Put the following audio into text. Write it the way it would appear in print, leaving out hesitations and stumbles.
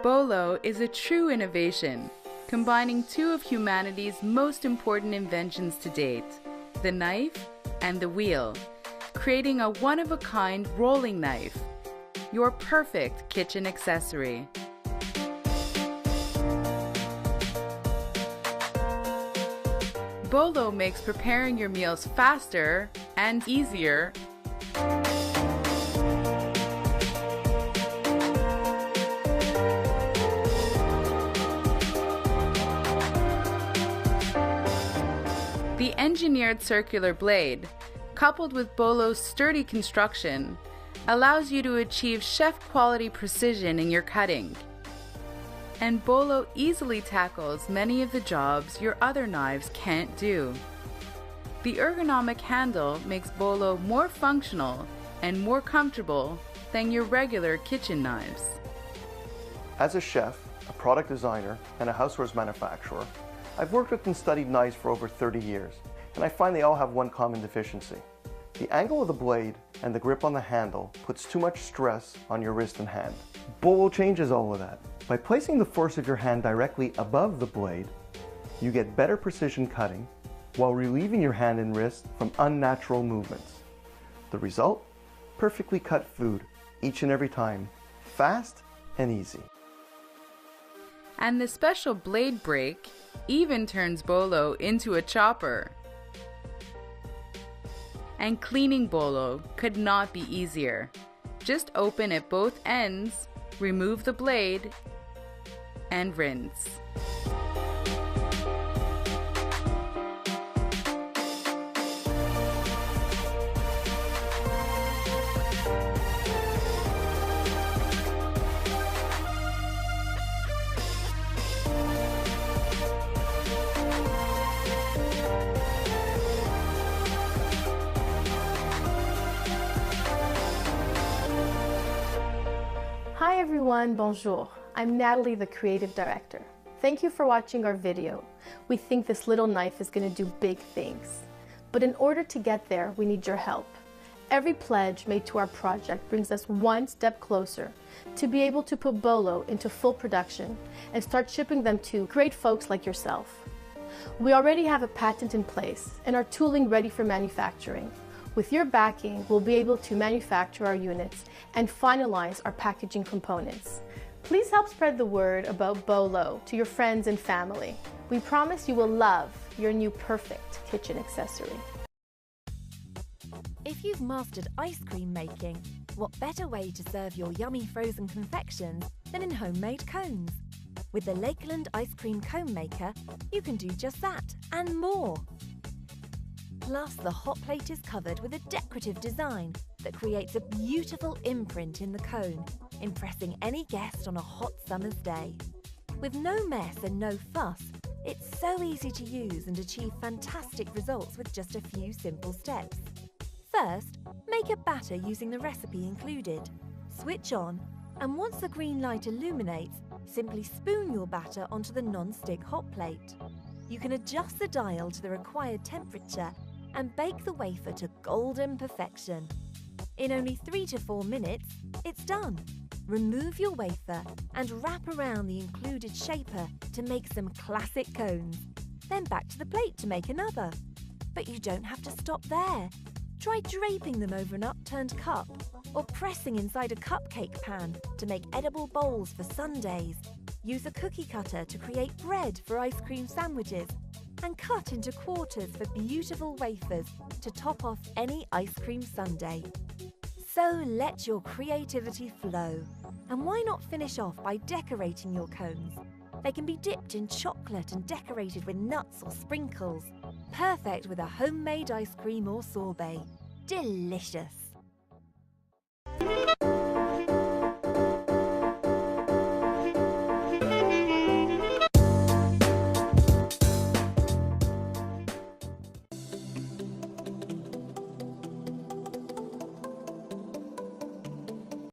Bolo is a true innovation, combining two of humanity's most important inventions to date, the knife and the wheel, creating a one-of-a-kind rolling knife, your perfect kitchen accessory. Bolo makes preparing your meals faster and easier. The engineered circular blade, coupled with Bolo's sturdy construction, allows you to achieve chef-quality precision in your cutting. And Bolo easily tackles many of the jobs your other knives can't do. The ergonomic handle makes Bolo more functional and more comfortable than your regular kitchen knives. As a chef, a product designer, and a housewares manufacturer, I've worked with and studied knives for over 30 years, and I find they all have one common deficiency. The angle of the blade and the grip on the handle puts too much stress on your wrist and hand. Bolo changes all of that. By placing the force of your hand directly above the blade, you get better precision cutting while relieving your hand and wrist from unnatural movements. The result? Perfectly cut food each and every time, fast and easy. And the special blade break even turns Bolo into a chopper. And cleaning Bolo could not be easier. Just open at both ends, remove the blade, and rinse. Hi everyone, bonjour. I'm Natalie, the creative director. Thank you for watching our video. We think this little knife is going to do big things. But in order to get there, we need your help. Every pledge made to our project brings us one step closer to be able to put Bolo into full production and start shipping them to great folks like yourself. We already have a patent in place and are tooling ready for manufacturing. With your backing, we'll be able to manufacture our units and finalize our packaging components. Please help spread the word about Bolo to your friends and family. We promise you will love your new perfect kitchen accessory. If you've mastered ice cream making, what better way to serve your yummy frozen confections than in homemade cones? With the Lakeland Ice Cream Cone Maker, you can do just that and more. Plus, the hot plate is covered with a decorative design that creates a beautiful imprint in the cone, impressing any guest on a hot summer's day. With no mess and no fuss, it's so easy to use and achieve fantastic results with just a few simple steps. First, make a batter using the recipe included. Switch on, and once the green light illuminates, simply spoon your batter onto the non-stick hot plate. You can adjust the dial to the required temperature and bake the wafer to golden perfection. In only 3 to 4 minutes, it's done. Remove your wafer and wrap around the included shaper to make some classic cones. Then back to the plate to make another. But you don't have to stop there. Try draping them over an upturned cup or pressing inside a cupcake pan to make edible bowls for sundaes. Use a cookie cutter to create bread for ice cream sandwiches and cut into quarters for beautiful wafers to top off any ice cream sundae. So let your creativity flow. And why not finish off by decorating your cones? They can be dipped in chocolate and decorated with nuts or sprinkles. Perfect with a homemade ice cream or sorbet. Delicious!